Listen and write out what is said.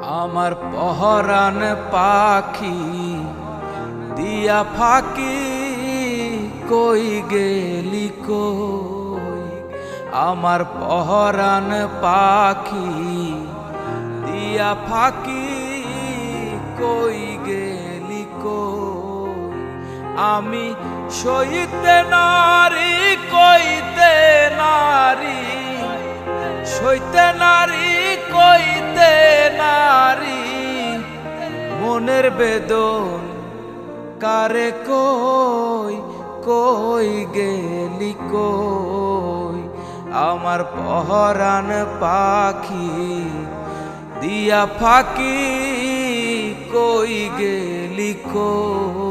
আমার পহরান পাখি দিয়া ফাঁকি কই গেলি কই। আমার পহরান পাখি দিয়া ফাঁকি কই গেলি কই। আমি সইতে নারী কইতে নারী, সইতে নারী কইতে নারী, মনের বেদন কারে কই কই গেলি কই। আমার পহরান পাখি দিয়া ফাঁকি কই গেলি কই।